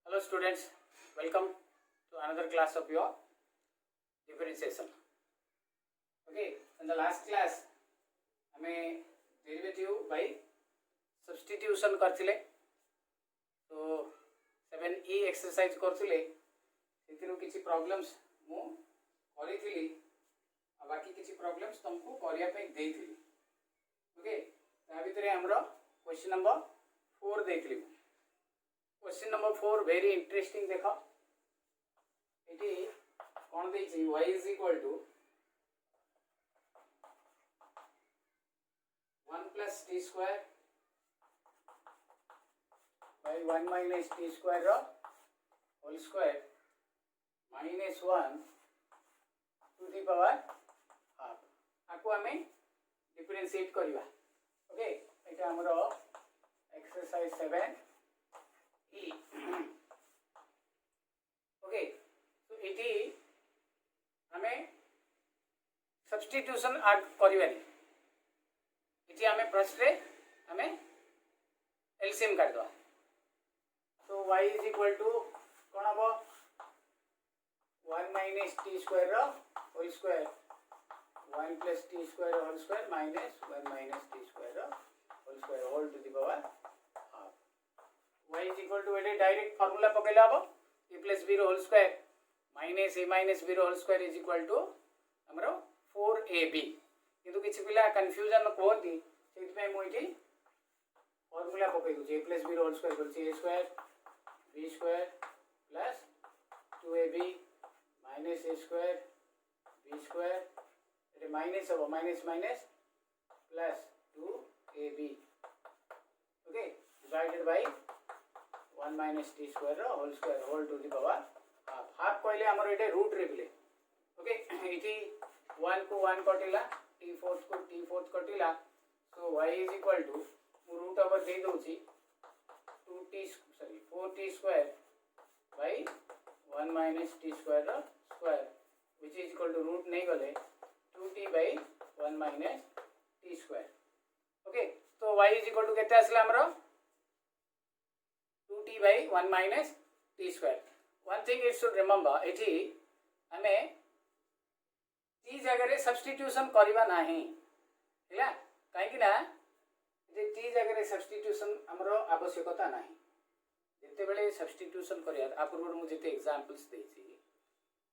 Hello students, welcome to another class of your differentiation. Okay, in the last class हमें derivative by substitution करथिले तो 7e exercise करथिले सेतिरो किछि problems मु करिथिली आ बाकी किछि प्रॉब्लम्स तुमको करिया पे देइथिली. ओके ता भितरे हमरो क्वेश्चन नंबर 4 देइथिली. क्वेश्चन नंबर 4 वेरी इंटरेस्टिंग देखो ये कौन दे y is equal to 1 plus T square by 1 minus T square whole square minus 1 to the power half आपको हमें डिफरेंशिएट करवा. ओके एटा हमरो एक्सरसाइज 7 ओके तो ये हमें सब्स्टिट्यूशन ऐड करवानी ये हमें फर्स्ट रे हमें एलसीएम काट दो. तो y इज इक्वल टू कौन हम 1 minus T square whole square 1 plus T square whole square minus 1 minus T square whole square whole to the power y is equal to ये direct formula पकेला हम a plus b whole square minus a माइनस b whole square is equal to हमरो 4ab किंतु किछि पिला confusion कोती सेति पे मु इठी फार्मूला पके दु a plus b whole square बोलछि a square b square plus 2ab minus a square b square ये माइनस हो minus minus plus 2ab okay divided by 1 minus T square whole to the power half half कहले हमर एटे root रे बिले. Okay इठी 1 को 1 कटिला t fourth को t fourth कटिला so y is equal to root over दे दोची 4t square by 1 minus t square square which is equal to root नहीं गले 2t by 1 minus t square. Okay तो y इज इक्वल टू केते आसला हमरो 2t by 1 minus t square. One thing it should remember एठी हमें t जगह रे सब्स्टिट्यूशन करबा नाही हैला काहे कि ना जे t जगह रे सब्स्टिट्यूशन हमरो आवश्यकता नाही. जते बेले सब्स्टिट्यूशन करिया आ पूर्व मु जते एग्जांपल्स देछि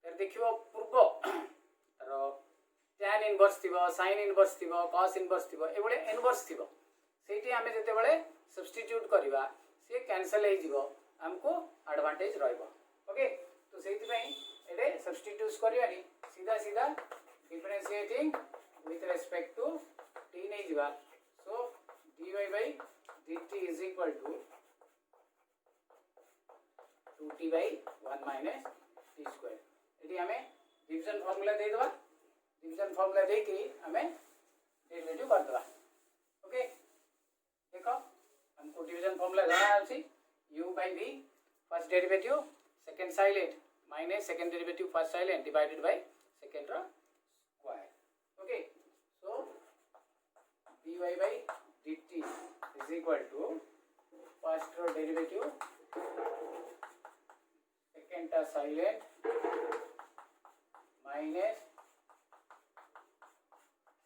तर देखियो पूर्व रो tan इनवर्स थिबो sin इनवर्स थिबो cos इनवर्स थिबो ए बेले इनवर्स थिबो सेठी हमें जते बेले सब्स्टिट्यूट करबा से कैंसल हो जीवो हमको एडवांटेज रहइबो. ओके तो सेति पई एडे सब्स्टिट्यूट करियानी सीधा सीधा differentiating with respect to t नहीं जीवा so dy by dt is equal to 2t by 1 minus t square. एटी हमें डिवीजन फार्मूला दे दवा डिवीजन फार्मूला दे के हमें डेरिवेटिव कर दवा. ओके देखो हमको डिवीजन फार्मूला जाना है u by v first derivative second silent minus second derivative first silent divided by second रो square. Okay so dy by dt is equal to first रो डेरिवेटिव सेकंड रो silent minus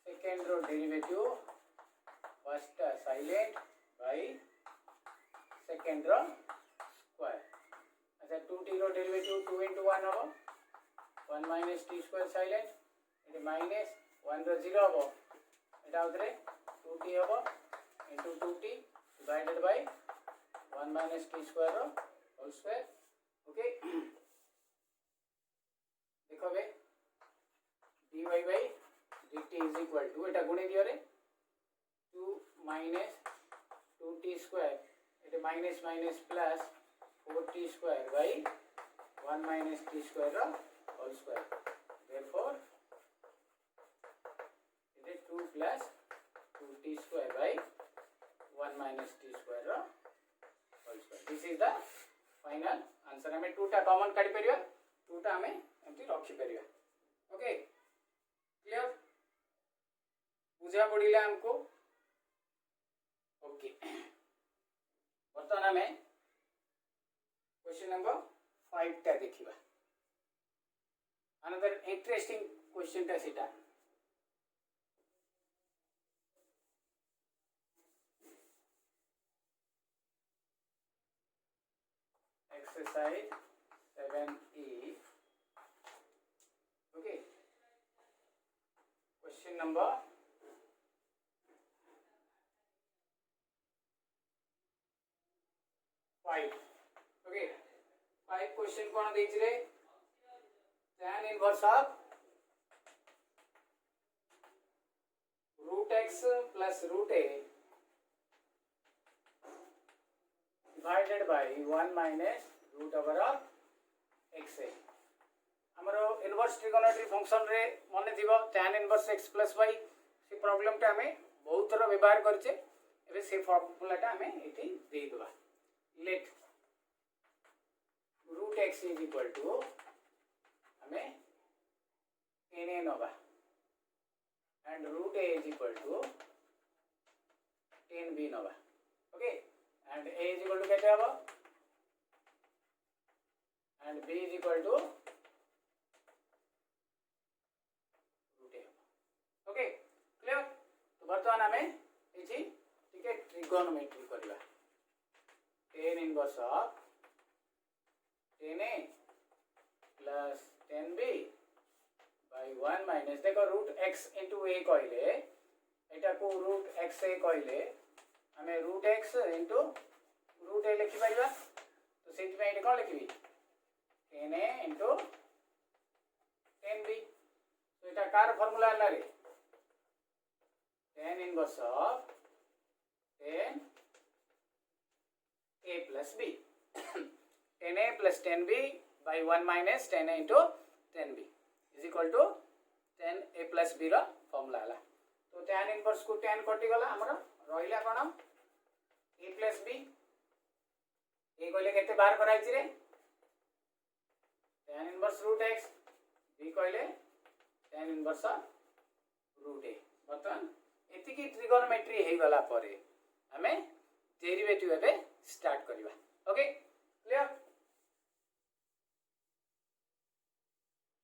second रो derivative first silent by second रो square. अच्छा 2t रो derivative 2 into 1 हो 1 minus t square silent एटे minus 1 रो 0 हो एटा उतरे 2t हो into 2t divided by 1 minus t square रो होल स्क्वायर. ओके देखो बे dy by dt is equal to एटा गुणे दियो रे 2 minus 2t square it minus minus plus 4t square by 1 minus t square whole square. Therefore it is 2 plus 2t square by 1 minus t square whole square. This is the final answer. हमें 2 टा common काढी परिया 2 टा हमें एमती रखी परिया. Okay clear बुझा पड़िला हमको. ओके बर्तमान हमें क्वेश्चन नंबर 5 टा देखिबा अनदर इंटरेस्टिंग क्वेश्चन टा सीटा exercise 7e. Okay, question number 5. Okay, 5 question कौन देख रहे tan inverse of root x plus root a divided by 1 minus root over of x a. हमरो इनवर्स ट्रिगोनोमेट्री फंक्शन रे मन थिबो tan inverse x plus y से problem टा हमें बहुत थर व्यवहार करछे एबे से फॉर्मूला टा हमें एठी दे देबा late root x is equal to हमें na नबा and root a is equal to 10b नबा okay and a is equal to केते हबो and b is equal to okay clear तो वर्तमान हमें इछि ठीक है ट्रिगोनोमेट्री करबा tan inverse of tan a plus tan b by 1 minus देखो रूट x into a कहले एटा को रूट x a कहले हमें root x into root a लिखि परिबा तो सेति में एटा कोन लिखिबी tan a into tan b तो एटा कार फार्मूला हला रे tan inverse of tan a plus b tan a plus tan b by 1 minus tan a into tan b is equal to tan a plus b रो formula हला तो tan inverse को tan कटि गला हमर रहिला कोन a plus b a कहले केते बार कराइ छि रे tan inverse root x b कहले tan inverse root a बतन एति की ट्रिगोनोमेट्री हे गला परे हमें डेरिवेटिव एबे स्टार्ट करिवा okay clear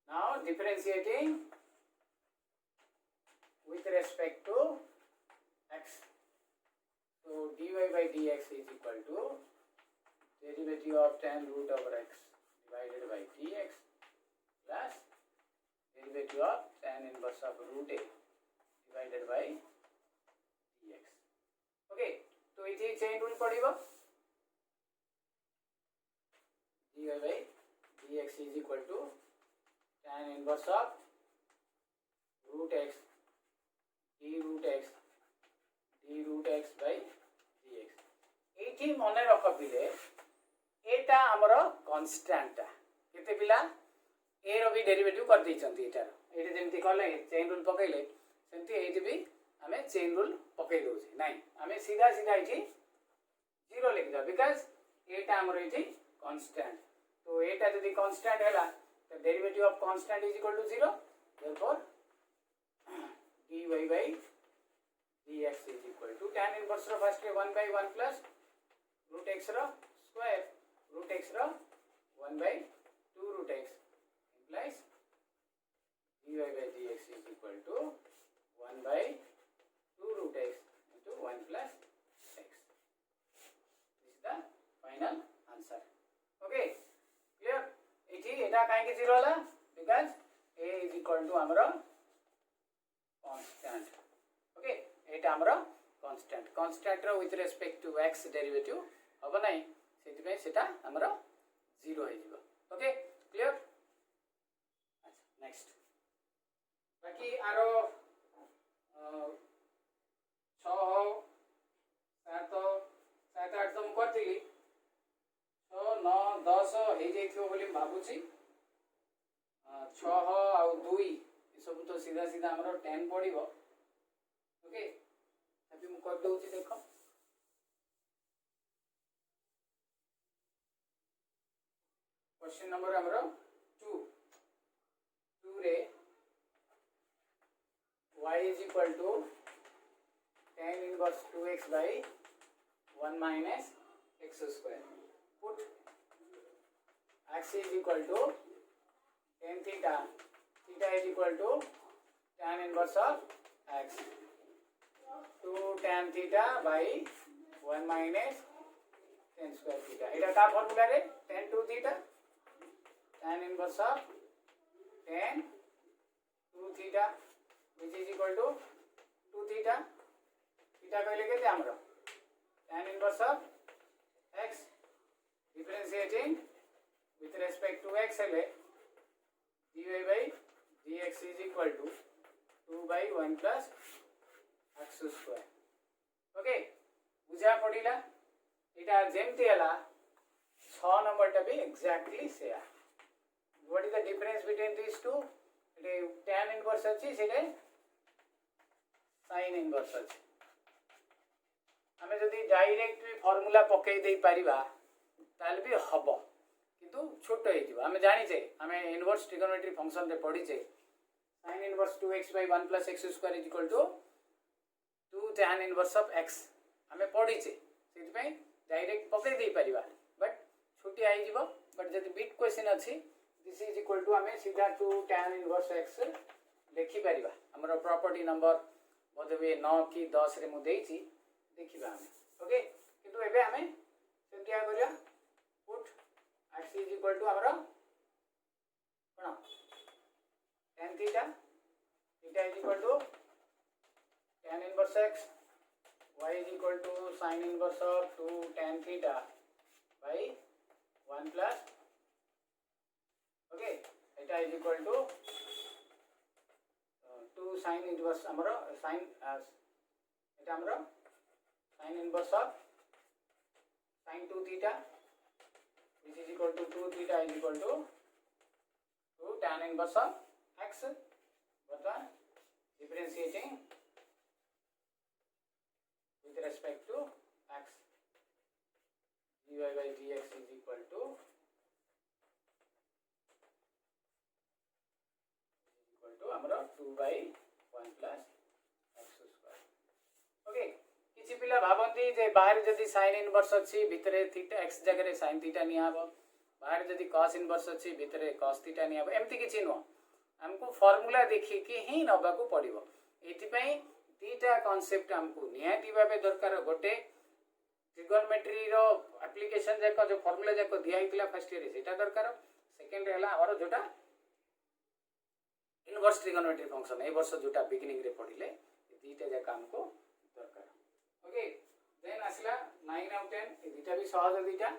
now differentiating with respect to x so dy by dx is equal to derivative of tan root over x divided by dx plus derivative of tan inverse of root a divided by dx okay तो इथे chain rule पड़िबो dy by dx is equal to tan inverse of root x d root x by dx एठी मने रख पिले एटा हमरो constant ता केते पिला a रो भी डेरिवेटिव कर दै छंती एटा एटे जेमति कहले चेन रूल पकैले सेमति एठी भी हमें चेन रूल पकै दोछे नाही हमें सीधा सीधा एठी 0 लिख दो बिकॉज़ एटा हमरो एठी कांस्टेंट तो एटा यदि कांस्टेंट हैला तो derivative of constant is equal to 0 therefore dy by dx is equal to tan inverse रो फर्स्ट 1 by 1 plus root x रो square root x रो 1 by 2 root x implies dy by dx is equal to 1 by 2 root x into 1 plus x. This is the final answer. Okay, clear? इठी एटा काहे के 0 होला because a is equal to हमरो constant. Okay, एटा हमरो constant. Constant row with respect to x derivative हबो नै सेति पे सेटा हमरो 0 हे जिवो. Okay, clear? अच्छा नेक्स्ट बाकी आरो 6 7 7 8 तुम करथिली 6 9 10 हे जैथियो बोली भाबुची 6 आ 2 ए सब तो सीधा सीधा हमरो 10 पड़िबो ओके अभी मु कर दउची देखो क्वेश्चन नंबर हमरो 2 रे y is equal to tan inverse 2x by 1 minus x square. Put x is equal to tan theta, theta is equal to tan inverse of x, 2 tan theta by 1 minus tan square theta. এটা কা formula রে tan 2 theta, tan inverse of tan 2 theta which is equal to 2 theta. theta कहले केते हमरो tan inverse of x differentiating with respect to x हेले dy by dx is equal to 2 by 1 plus x square. Okay बुझा पड़िला एटा जेमती हला 6 number टा भी एग्जैक्टली सेया. What is the difference between this two? एटे tan इनवर्स अछि सेटे sin इनवर्स अछि. हमें जदि डायरेक्ट भी फार्मूला पकई दे परिबा ताल भी हबो किंतु छोट हे जिवो. हमें जानि छे हमें इनवर्स ट्रिगोनोमेट्री फंक्शन रे पढी छे sin inverse 2x by 1 plus x square is equal to 2 tan inverse of x. हमें पढी छे सेति पई डायरेक्ट पकई दे परिबा बट छोटी आइ जिवो. बट जदि बिट क्वेश्चन अछि दिस इज इक्वल टू हमें सीधा 2 tan इनवर्स x लिखि परिबा. हमर प्रॉपर्टी नंबर बदबे 9 की 10 रे मु देछि देखिबा हमें. ओके किंतु एबे हमें सेम क्या करिया put x is equal to हमरो कोन tan theta, theta is equal to tan inverse x, y is equal to sin inverse of 2 tan theta by 1 plus. Okay एटा is equal to 2 sin inverse हमरो sin एटा हमरो sin inverse of sin 2 theta which is equal to 2 theta is equal to 2 tan inverse of x. But differentiating with respect to x, dy by dx is equal to हमरा 2 by 1 plus x square. Okay किछि पिला भाबंती जे बाहर जदी sin inverse अछि भितरे theta x जगह रे sin theta नि आबो, बाहर जदी cos इनवर्स अछि भितरे cos थीटा नि आबो. एमती किछि नो हमको फार्मूला देखि के ही नबा को पड़िबो. एथि पई दीटा कांसेप्ट हमको निहाती भाबे दरकार. गोटे ट्रिगोनोमेट्री रो एप्लीकेशन जाको जो फार्मूला जाको दिया हितला फर्स्ट ईयर सेटा दरकार. सेकंड हला हमर जोटा इनवर्स ट्रिगोनोमेट्री फंक्शन ए वर्ष जोटा बिगिनिंग रे पढिले दीटा जाका हमको दरकार. ओके देन आसला 9 आउट 10 ए दीटा भी सहज दीटा.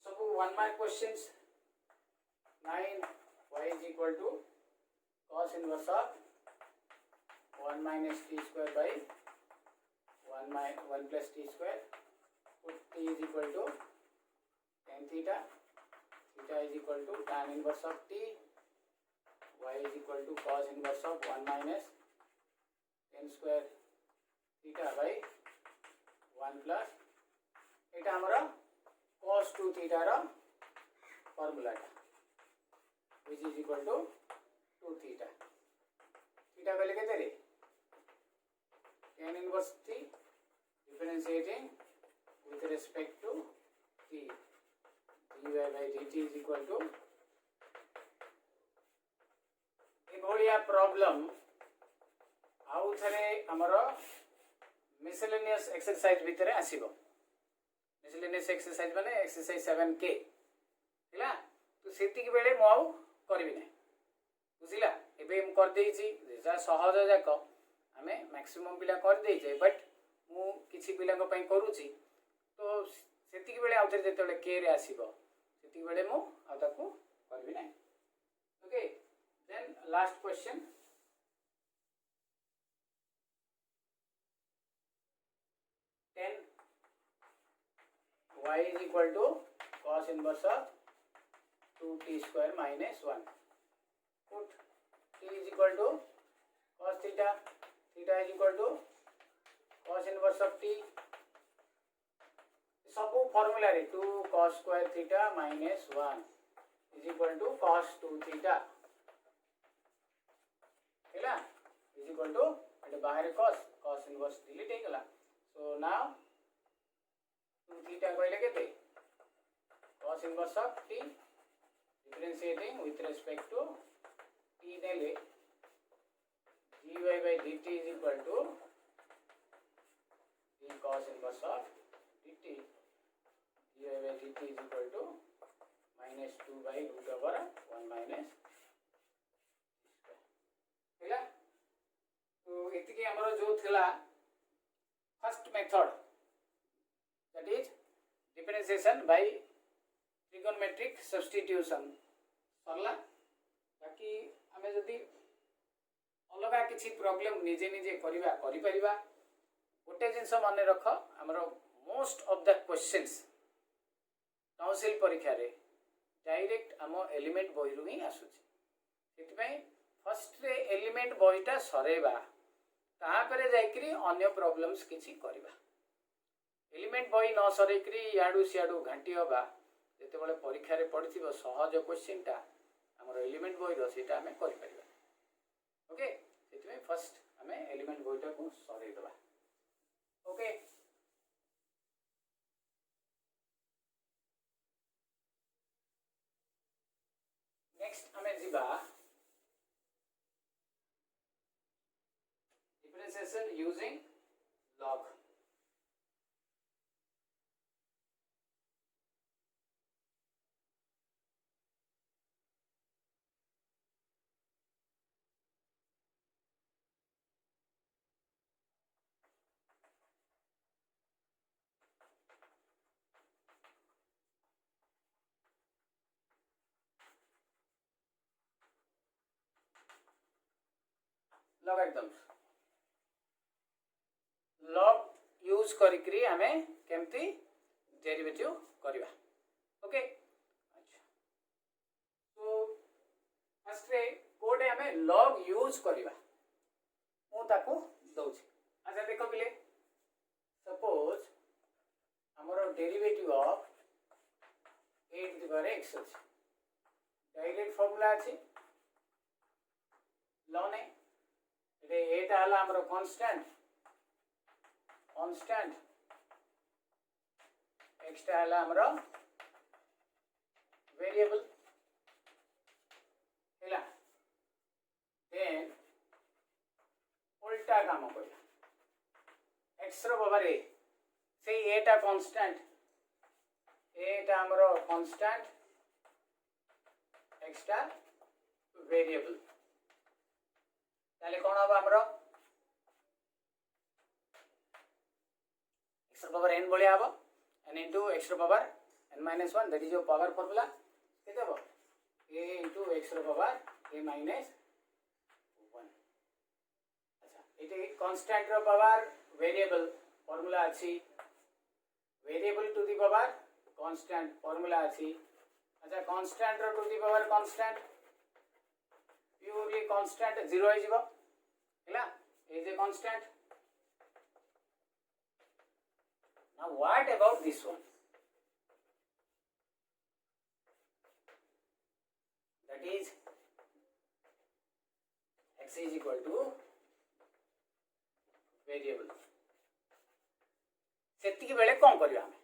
सब 1 mark questions. 9 y is equal to cos inverse of 1 minus t square by 1 plus t square. Put t is equal to tan theta, theta is equal to tan inverse of t, y is equal to cos inverse of 1 minus tan square theta by 1 plus एटा हमरा cos 2 theta रा formula which is equal to 2 theta. theta कहले केते रे tan inverse t differentiating with respect to t, dy by dt is equal to ए भलिया problem आउ थरे हमरो मिसलेनियस एक्सरसाइज भितरे आसीबो. मिसलेनियस एक्सरसाइज माने एक्सरसाइज 7k हिला तो सेति के बेले मौ करबी नै बुझिला. एबे हम कर देछि जेसा सहज जाक हमें मैक्सिमम पिला कर देछे बट मु किछि पिला को पई करूछि तो सेति के बेले आउथरे जेतेले के रे आसीबो सेति के बेले मु आ ताकू करबी नै. Okay then last question. y is equal to cos inverse of 2t square minus 1. Put t is equal to cos theta, theta is equal to cos inverse of t. सब फॉर्मूला रे 2 cos square theta minus 1 is equal to cos 2 theta. हैला equal to एटे बाहर cos inverse delete हो गला so now 2 theta कहले केते cos inverse of t differentiating with respect to t देले dy by dt is equal to d cos inverse of dt dy by dt is equal to minus 2 by root over 1 minus हैला तो एतिके हमरो जो थिला first method that is differentiation by trigonometric substitution सरला बाकी हमें जदी अलगा किसी प्रॉब्लम निजे निजे करिबा करि परिबा गोटे जिंस मन रख हमरो most of the questions council परीक्षा रे डायरेक्ट हम एलिमेंट बही रु ही आसुची सेति फर्स्ट रे एलिमेंट बहीटा सरेबा तापरे जाइकरी अन्य प्रॉब्लम्स किछि करिबा एलिमेंट बही न सरेकरी याडू सियाडू घांटी होबा जेते बळे परीक्षा रे पडिथिबो सहज क्वेश्चनटा हमरो एलिमेंट बही रो सेटा हमें करि परिबा ओके सेति फर्स्ट हमें एलिमेंट बहीटा को सरे दबा ओके नेक्स्ट हमें जिबा differentiation using log logarithms log use करिकरी हमें केमती डेरिवेटिव करिबा ओके अच्छा तो फर्स्ट रे कोडे हमें log यूज करिबा मु ताको दउछि अच्छा देखो पिले सपोज हमरो derivative of 8 to the power x अछि डायरेक्ट फार्मूला अछि लने रे एटा हला हमरो कांस्टेंट एक्स्ट्रा हला हमरो वेरिएबल हैला देन उल्टा काम करिया x रो पावर a से एटा कांस्टेंट एटा हमरो कांस्टेंट एक्स्ट्रा वेरिएबल ताले कोन होबा हमरो x रो पावर n बलिया हबो n into x रो power n minus 1 that is your power formula केते हबो a into x रो पावर a minus 1 अच्छा एटे कांस्टेंट रो पावर वेरिएबल फार्मूला अछि variable to the power constant formula अछि अच्छा कांस्टेंट रो to the power constant purely constant 0 है जीवो हैला is a constant now what about this one that is x is equal to variable सेति बेले कोन करियो हमें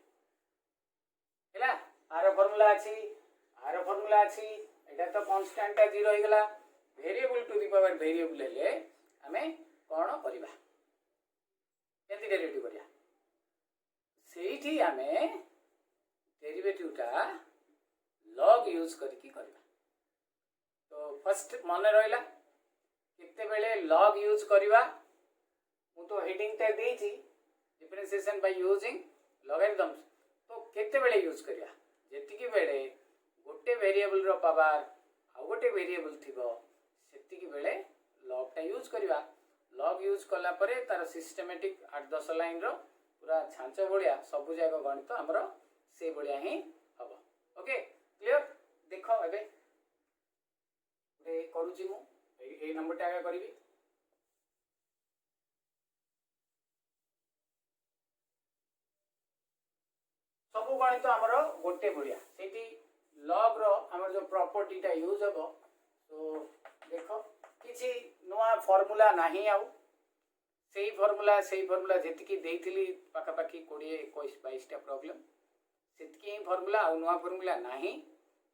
हैला आर फार्मूला अछि एटा तो कांस्टेंट 0 हो गला variable to the power variable ले हमें कोन करिबा केति डेरिवेटिव करिया सेठी हमें डेरिवेटिव टा log यूज करके करबा तो फर्स्ट मन रहला किते बेले log यूज करबा मु तो हेडिंग टा देछि डिफरेंशिएशन बाय यूजिंग लॉगरिथम्स तो केते बेले यूज करिया जेति की बेले गोटे वेरिएबल रो पावर आ गोटे वेरिएबल थिबो सेति की बेले log टा यूज करबा log यूज कला परे तार सिस्टमैटिक 8-10 लाइन रो पूरा छांच बलिया सब जाक गणित हमरो से बलिया ही हबो ओके क्लियर देखो एबे करूची मु ए नंबर टा करबी सब गणित हमरो गोटे बलिया सेठी लॉग रो हमर जो प्रॉपर्टी टा यूज हबो तो देखो किछि नोआ नुआ फॉर्मूला नहीं आउ सेही फॉर्मूला जेतिकी देइथिली पाखापाखी 20 21 22 टा प्रॉब्लम सेतिकी ही फॉर्मूला आ नुआ फॉर्मूला नहीं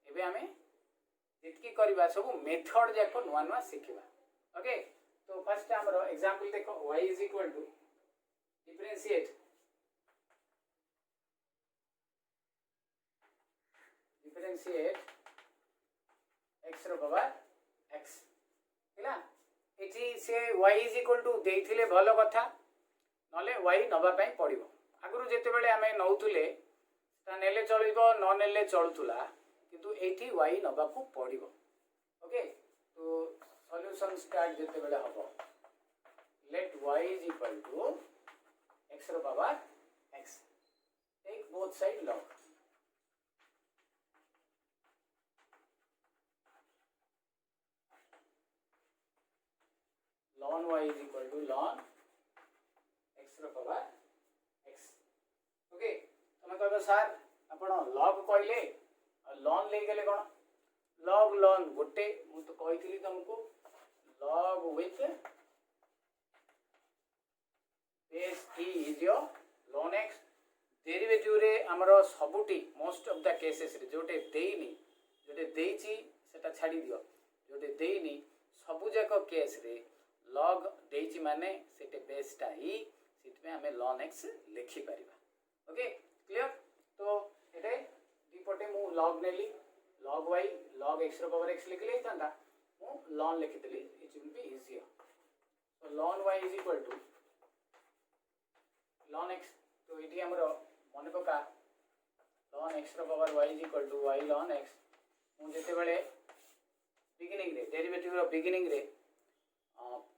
एबे हमें जेतिकी करबा सब मेथड जाको नुआ नुआ सिखिबा ओके। तो फर्स्ट हमरो एग्जांपल देखो y is equal to differentiate x रो पावर x हैला एठी से y इज इक्वल टू देइथिले भलो कथा नले y नबा पई पड़िबो आगरु जेते बेले हमें नउतुले ता नेले चलिबो न नेले चलुतुला किंतु एठी y नबा को पड़िबो ओके। तो सॉल्यूशन स्टार्ट जेते बेले हबो let y is equal to x रो power x take both side log ln y is equal to ln x रो पावर x ओके। तुम कहबो सर आपण log कहले ln ले गेले कोन log ln गोटे मु तो कहितली तुमको log with base t is your ln x derivative रे हमरो सबुटी मोस्ट ऑफ द केसेस रे जोटे देइनी जोटे देइची सेटा छाडी दियो जोटे देइनी सबु जाको केस रे log देइची माने सेटे बेसटा ही सिट में हमें ln x लिखि परिबा ओके क्लियर। तो एटे दीपटे मु log नेली log y log x रो पावर x लिखले तांदा मु ln लिखि देली इट विल बी इजियर। तो ln y is equal to ln x तो इटी हमरो मन पका ln x रो power y is equal to y ln x मु जेते बेले बिगिनिंग रे डेरिवेटिव रो बिगिनिंग रे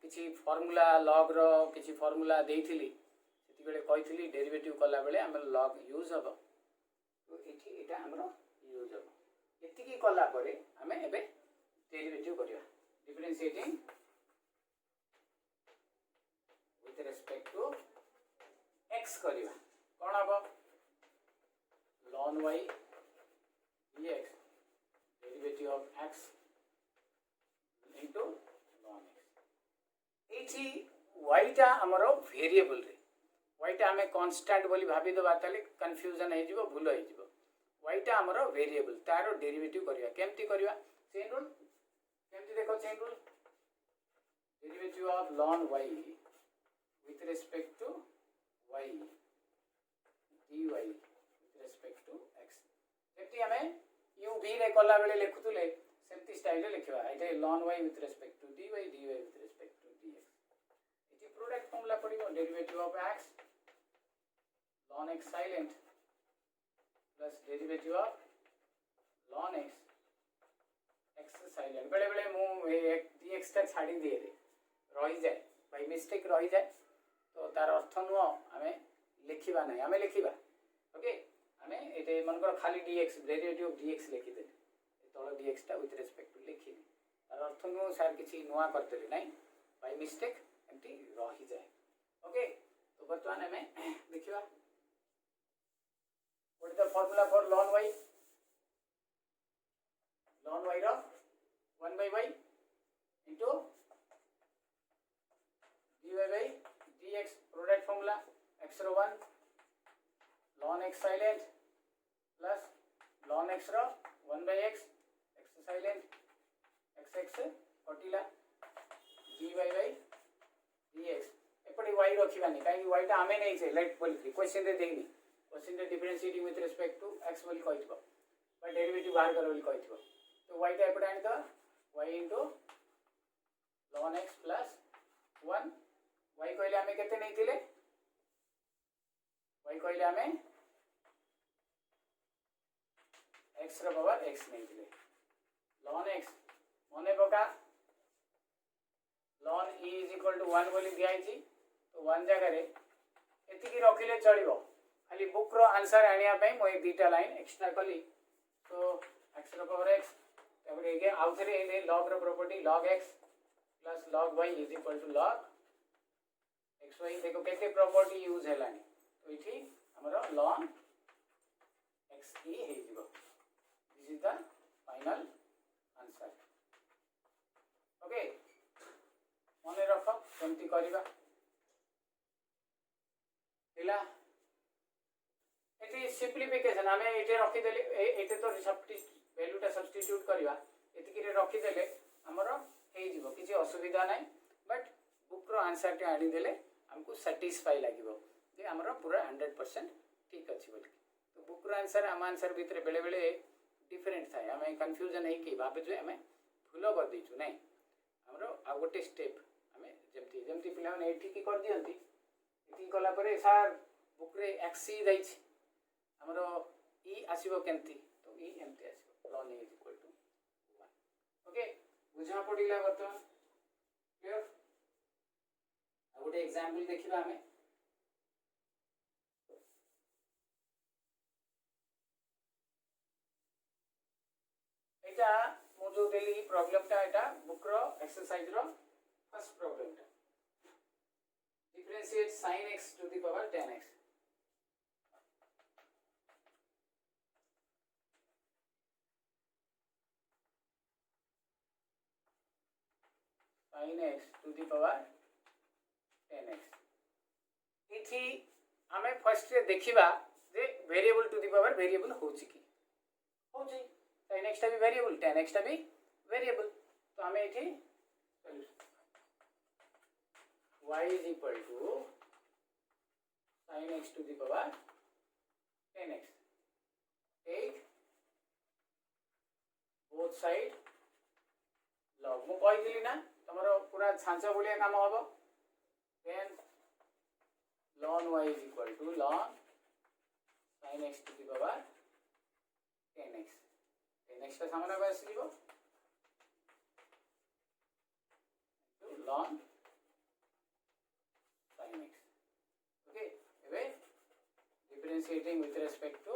किसी फॉर्मूला लॉग रो किसी फॉर्मूला देइथिली सेति बेले कहिथिली डेरिवेटिव कला बेले हम लॉग यूज हबो तो एठी एटा हमरो यूज हबो एतिकी कला परे हमें एबे डेरिवेटिव करिया differentiating with respect to x करिया कोन हबो ln y dx derivative of x into एठी y टा हमरो वेरिएबल रे y टा हमें कांस्टेंट बोली भाबी दबा ताले कंफ्यूजन हे जिवो भूल हे जिवो y टा हमरो वेरिएबल तारो डेरिवेटिव करिया केमती करिया चेन रूल केमती देखो chain rule derivative of ln y with respect to y dy with respect to x जेती हमें u v रे कला बेले लिखुतले सेमती स्टाइल रे लिखिबा एटे ln y with respect to dy with respect to dx इति प्रोडक्ट फॉर्मूला पड़िबो derivative of x ln x silent plus derivative of ln x silent बेले बेले मु dx ता छाडी दिए रे रही जाए बाय मिस्टेक रही जाए तो तार अर्थ नुओ हमें लिखिबा नहीं हमें लिखिबा ओके हमें एटे मनकर खाली dx डेरिवेटिव ऑफ dx लिखि दे तळ dx ता विथ रिस्पेक्ट टू लिखि तार अर्थ नुओ सर किछि नुआ करतले नहीं बाय मिस्टेक एमती रही जाए ओके। तो वर्तमान हमें देखिबा what is the formula for ln y रो 1 by y into dy by dx product formula x रो 1 ln x silent plus ln x रो 1 by x x silent x कटिला dy by dx एपडी y रखिबानी काई y ता हमें नहीं से लेट बोली क्वेश्चन रे देनी क्वेश्चन रे differentiating with respect to x बोली कहितबो बा डेरिवेटिव बाहर कर बोली कहितबो तो y ता एपडी आनी तो y into ln x plus 1 y कहले हमें केते नहीं थिले y कहले हमें x रो पावर x नहीं थिले ln x मने पका ln e is equal to 1 बोली दिया छी तो 1 जगह रे एति की रखिले चलिबो खाली बुक रो आंसर आनिया पई मो एक दीटा लाइन एक्स्ट्रा कली तो x रो पावर x तब एगे आउथरे एले log row property log x plus log y is equal to log xy देखो केते प्रॉपर्टी यूज हेलानी तो इठी हमरो ln x e हे जिवो this is the final answer okay मने सेमती करवा ये सिंप्लिफिकेशन आम ये रखीदे ये तो वैल्यूटा सब्स्टिट्यूट करवा ये रखीदे आमर हो किसी असुविधा ना बट बुक्र आंसर आनीदे आमको साटिस्फाई लगे आमर पूरा 100% ठीक अच्छे बोल तो बुक्र आंसर आम आंसर भितर बेले बेले डिफरेन्ट थाए आम कन्फ्यूजन हो भावे आम भूल कर देचु ना आमर आ गोटे स्टेप आम जमती जमती पिला ये कर दिखती ये कलापर सार बुक्रे एक्सी जाइए आमर ई आसो केमती तो ई एमती आसो ln is equal to 1 okay बुझा पड़ा बर्तमान क्लियर आ गोटे एग्जांपल देखिबा हमें एटा मु जो देली प्रॉब्लम टा एटा बुक रो एक्सरसाइज रो फर्स्ट प्रॉब्लम टा differentiate sin x to the power 10x sin x to the power 10x इथि आमे फर्स्ट रे देखिबा जे variable to the power variable होची की होची sin x टा भी वेरिएबल 10x टा भी वेरिएबल तो आमे इथि y is equal to sin x to the power 10x take both side log मु कहि दिली ना तमरो पूरा छांचा बोलिया काम हबो then ln y is equal to ln sin x to the power 10x 10x का सामने बस जीवो to ln sin x okay एबे differentiating with respect to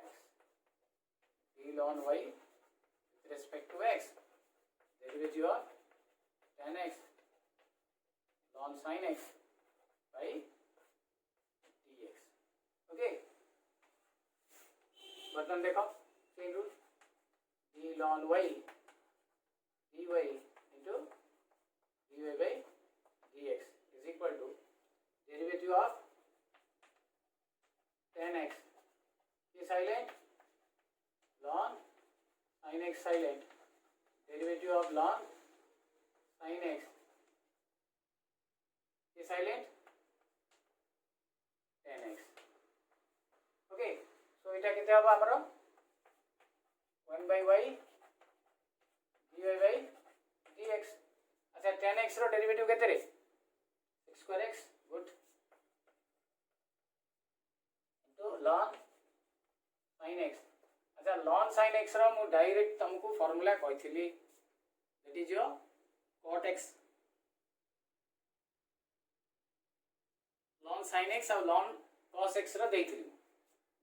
x d ln y with respect to x derivative of tan x ln sin x by dx okay बर्तन देखो chain rule d ln y dy into dy by dx is equal to derivative of tan x is silent ln sin x silent derivative of ln sin x is silent tan x okay so eta केते हबो हमरो 1 by y dy by dx अच्छा tan x रो derivative केते रे x square x good into ln sin x अच्छा ln sin x रो मु डायरेक्ट तुमको फार्मूला कहिथिली that is your cot x ln sin x और ln cos x रो देथिली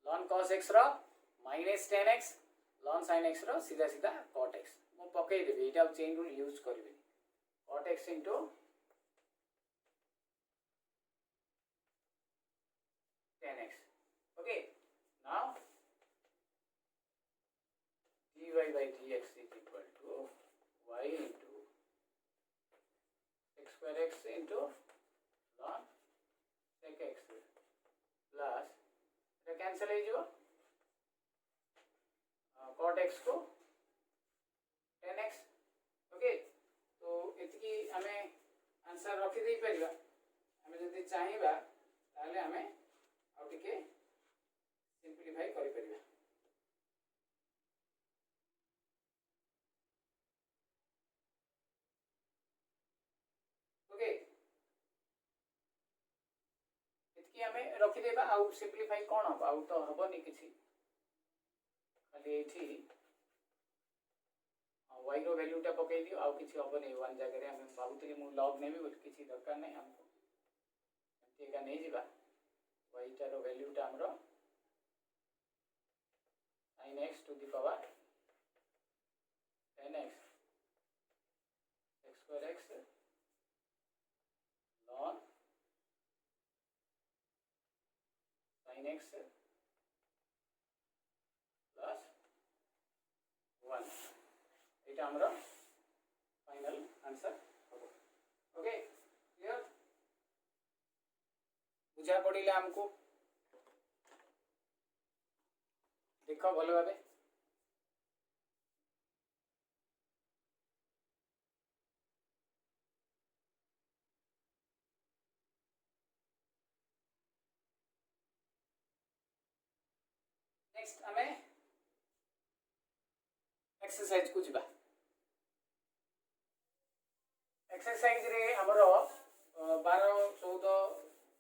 ln cos x रो minus tan x ln sin x रो सीधा सीधा cot x मु पकई देबी एटा चेन रूल यूज करबी cot x into tan x okay now dy by dx is equal to y into x square x into ln sec x plus এটা cancel हो जिवो cot x को tan x okay तो एतकी हमें answer रखी दे परिबा हमें जदी चाहिबा ताले हमें आ टिके सिंपलीफाई करि परिबा ओके एतकी हमें रखी देबा आ सिंपलीफाई कोन हो आ तो हबो नि किछि खाली एथि y रो वैल्यूटा पकई दियो आउ किछि हबो नै 1 जगह रे हम भाबुतली मु लॉग नेबी बट किछि दरकार नै हमको एमती का नै जिबा y टा रो वैल्यूटा हमरो sin x to the power 10x x square x ln sin x plus 1 এটা আমরা ফাইনাল आंसर হবো ওকে बुझा पड़ा आमको देख भल भाव नेक्स्ट आम एक्सरसाइज को जीवा एक्सरसाइज रे हमर 12 14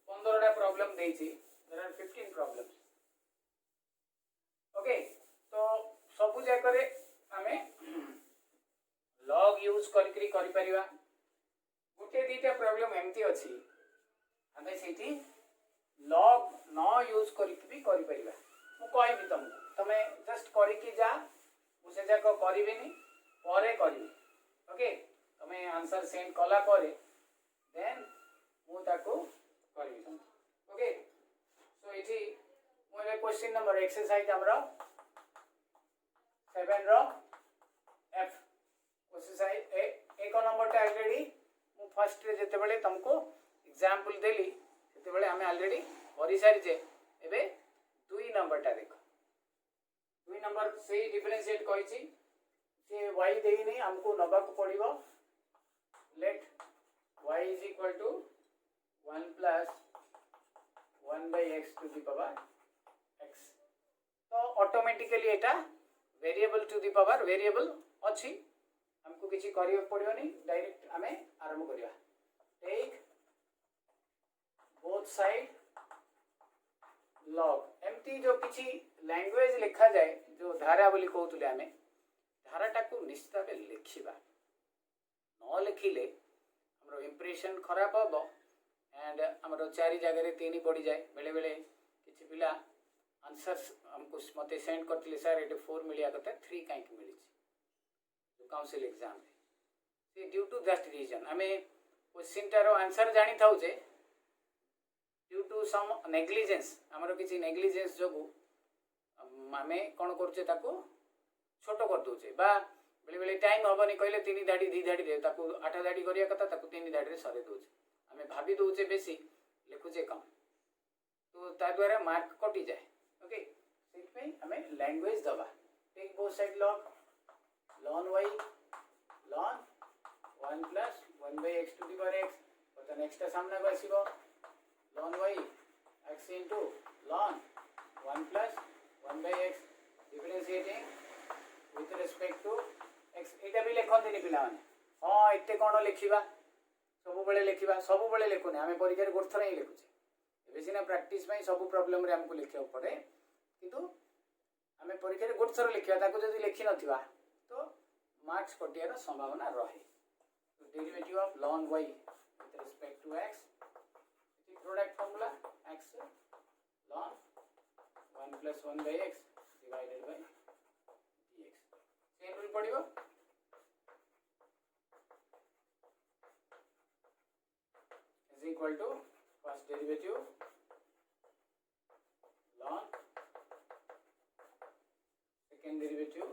15टा प्रॉब्लम देछि देयर आर 15 प्रॉब्लम्स ओके तो सबु जाकर आमे लॉग यूज करी परिवा गोटे दीटा प्रॉब्लम एमती अच्छी आमे सेठी लॉग न यूज करी भी करि परिवा मु कहबी तुमको तमे जस्ट करी जा मुझे जाक करिवेनी परे करिवे ओके तमे आंसर सेंड कला परे देन मु ताको करिवी ओके सो इठी मोर क्वेश्चन नंबर एक्सरसाइज हमरा 7 रो एफ एक्सरसाइज एक नंबर टा ऑलरेडी मु फर्स्ट रे जते बेले तुमको एग्जांपल देली जते बेले हमें ऑलरेडी करि सारी जे एबे 2 नंबर टा देखो 2 नंबर से डिफरेंशिएट कहिछि से y देई नै हमको नबा को पड़िबो late y is equal to 1 plus 1 by x to the power x तो ऑटोमेटिकली एटा variable to the power variable अछि हमको किछि करियो पड़ियोनी डायरेक्ट हमें आरंभ करिया टेक बोथ साइड लॉग एमती जो किछि लैंग्वेज लिखा जाए जो धारा बोली कहतुले हमें धाराटा को निश्चित भाव लिखिबा न लिखिले हमरो इंप्रेशन खराब हो एंड हमरो चारि जगह रे 3 पड़ी जाए बेले बेले किछि पिला आंसर्स हमको मते सेंड करथिले सर एटे 4 मिलिया कते 3 काई मिली जो काउंसिल एग्जाम से ड्यू टू दैट रीजन हमें क्वेश्चन टारो आंसर जानी थाउ जे ड्यू टू सम नेग्लिजेंस हमरो किछि नेग्लिजेंस जोगु आमे कोन करछे ताको छोटो कर दोचे बा बेले बेले टाइम हबनी कहले 3 धाडी 2 धाडी रे ताको 8 धाडी करिया कथा ताको 3 धाडी रे सरे दोचे हमें भाभी दोचे बेसी लिखुचे कम तो ता द्वारा मार्क कटि जाए ओके सेट में हमें लैंग्वेज दबा take both side log ln y ln 1 plus 1 by x to the power x तो नेक्स्ट सामने को आसीबो ln y x into ln 1 plus 1 by x differentiating with respect to x एटा भी लेखन देनी पिला माने हां एते कोन लिखिबा सब बेले लिखिबा सब बेले लेखोने हमें परीक्षा रे गोरथर ही लिखुचे एबे सिना प्रैक्टिस में सब प्रॉब्लम रे हमको लिखियो पड़े किंतु हमें परीक्षा रे गोरथर लिखिबा ताको जदी लिखि नथिबा तो मार्क्स कटियार संभावना रहे तो derivative of ln y with respect to x is product formula x ln 1 plus 1 by x divided by dx same rule पड़िबो is equal to first derivative ln second derivative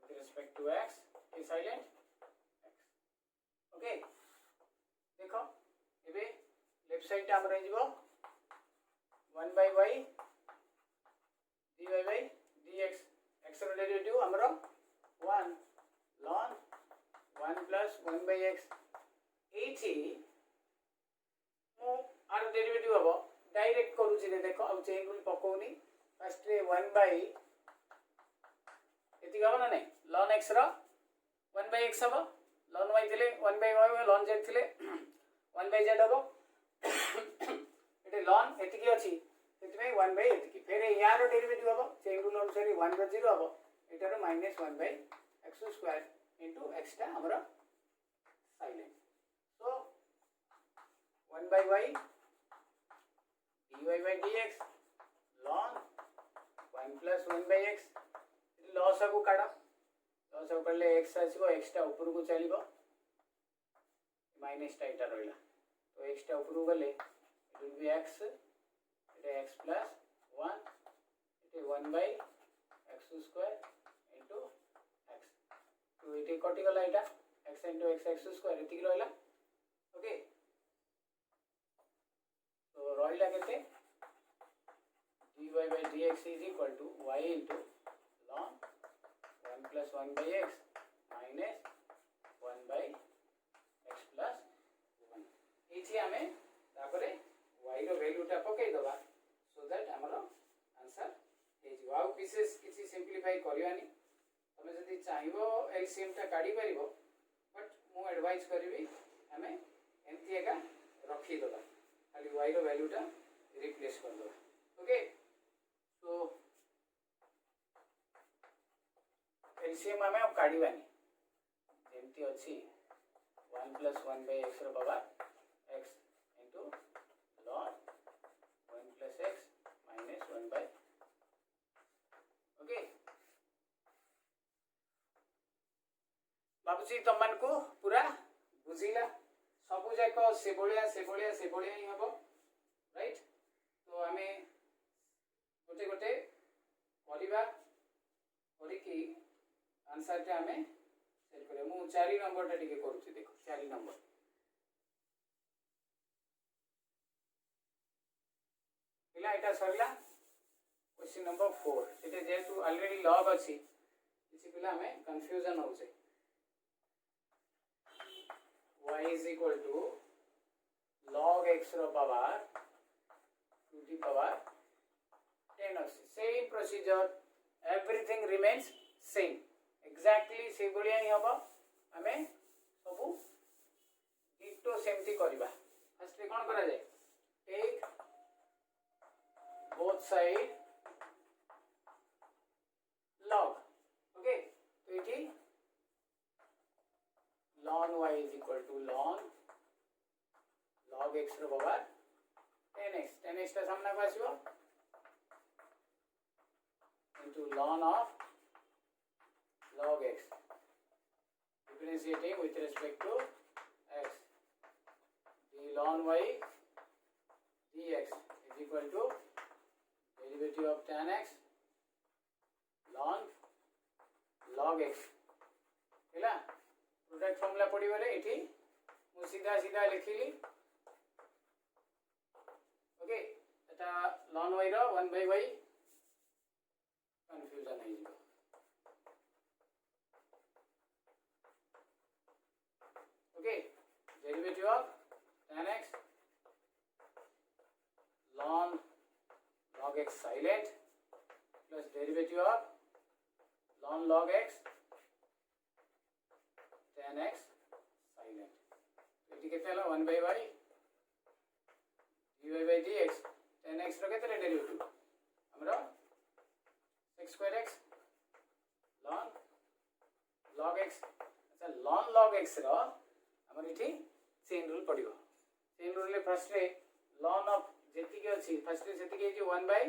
with respect to x is silent x okay देखो एबे left side टा हमर जिवो 1 by y dy by dx x रो derivative हमरो 1 ln 1 plus 1 by x एठी मु आर डेरिवेटिव हबो डायरेक्ट करू छी देखो अब chain rule पकोनी first ray 1 by एति गबो ना नै ln x रो 1 by x हबो ln y थिले 1 by y ln z थिले 1 by z हबो एटे ln एति की अछि सेति में 1 by एति की फेर यार डेरिवेटिव हबो चेन रूल अनुसार 1 by 0 हबो एटार -1 by x square into x टा हमरा silent so 1 by y dy by dx ln 1 plus 1 by x loss को काढा लॉस को करले x आसीबो x टा ऊपर को चलीबो माइनस टा इटा रहला तो x टा ऊपर गले it will B x it x plus 1 it 1 by x square into x तो इट ये कटि गला एटा x into x स्क्वायर एति रहला ओके तो रहला केते dy by dx is equal to y into ln 1 plus 1 by x minus 1 by x plus 1 एठी हमें तापरे y रो वैल्यू टा पकई दबा सो दैट हमरो आंसर हे जी वाउ विशेष किछि सिंपलीफाई करिवानी तमे जदि चाहिबो एलसीएम टा काढी परिबो बट मु एडवाइस करबी हमें एमती एका रखी दबा खाली y रो वैल्यू टा रिप्लेस कर दबा ओके तो एलसीएम हमें काढीवानी जेमती अछि 1 plus 1 by x रो power x into ln 1 plus x minus 1 by okay बाबूजी तमन को पूरा बुझिला सबु जाक से बलिया ही हबो राइट तो हमें गोटे गोटे करिबा करी की आंसर टा हमें सेट करे मु 4 नंबर टा टिके करूची देखो 4 नंबर पिला एटा सरला क्वेश्चन नंबर 4 सेटे जेतु ऑलरेडी लॉग अछि किछि पिला हमें कंफ्यूजन हो जाय y is equal to log x रो power to the power 10 of same procedure everything remains same exactly से बलिया ही हबो हमें सबु डिटो सेमती करबा फर्स्ट कोन करा जाय take both side log okay तो इठी ln y is equal to ln log x रो पावर 10x टा सामना को आसीबो into ln of log x differentiating with respect to x d ln y dx is equal to derivative of tan x ln log x हैला product formula पड़ी बोले एठी मु सीधा सीधा लिखिली ओके एटा ln y रो 1 by y कंफ्यूजन है जिवो okay derivative of tan x ln log x silent plus derivative of ln log x tan x silent eighty केते हला 1 by y dy by dx tan x रो केते derivative हमरो x square x ln log x अच्छा ln log x रो हमर इठी chain rule पडिबो chain rule ले first ray ln of जेति के अछि फर्स्ट रे जेति के 1 by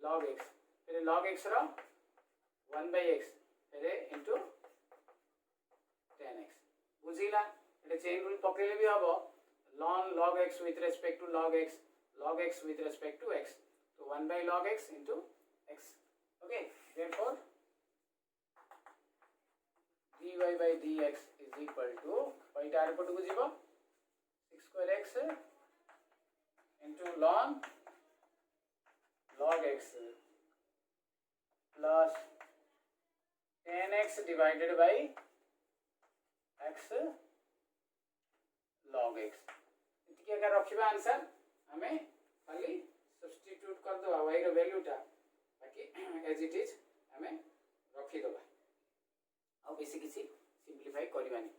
log x फिर log x रो 1 by x फिर into tan x बुझिला एटा चेन रूल पकेले भी हबो ln log x with respect to log x with respect to x so 1 by log x into x okay therefore dy by dx is equal to y tar पट को जीवो 6 square x into ln log x plus tan x divided by x log x इतके का रखिबा answer हमें खाली substitute कर दो y रो value टा बाकी एज इट इज हमें रखी दबा आ बेसी किसी सिंपलीफाई करबानी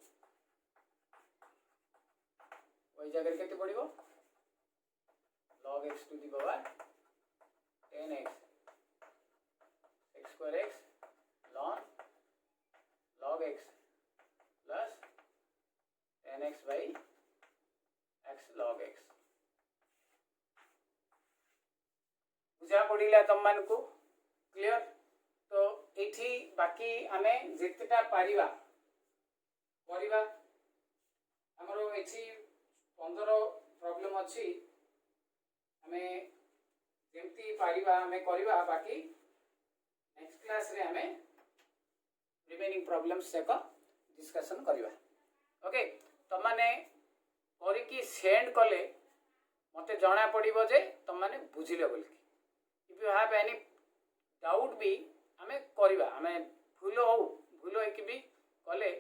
y जगह केते पड़िबो log x to the power 10x x square x ln log x plus 10x by x log x बुझा पड़िला तम मान को क्लियर तो एठी बाकी हमें जेतेटा पारिबा परिबा हमरो एठी 15 प्रॉब्लम अछि हमें जेमती पारिबा हमें करबा बाकी नेक्स्ट क्लास रे हमें रिमेनिंग प्रॉब्लम्स जाक डिस्कशन करवा। ओके तुम मैंने करके सेंड कले मते जना पड़ो जे तुम मैंने बुझिले बोल। If you have any doubt भी आमे करवा आमे भूल होकी भी कले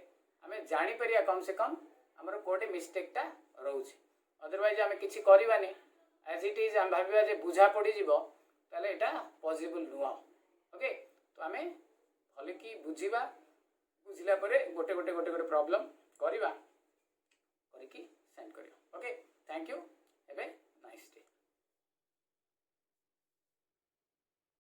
आमे जानी परिया कम से कम आमर कोटे मिस्टेकटा रोचे। अदरवाइज आमे किछि करवानी एज इट इज आम भाविया जे बुझा पड़ी जीवो ताले एटा पॉसिबल नुह। ओके तो आमे भले कि बुझिबा बुझिला परे गोटे गोटे गोटे गोटे प्रॉब्लम करवा करके सेंड करियो। ओके थैंक यू एबे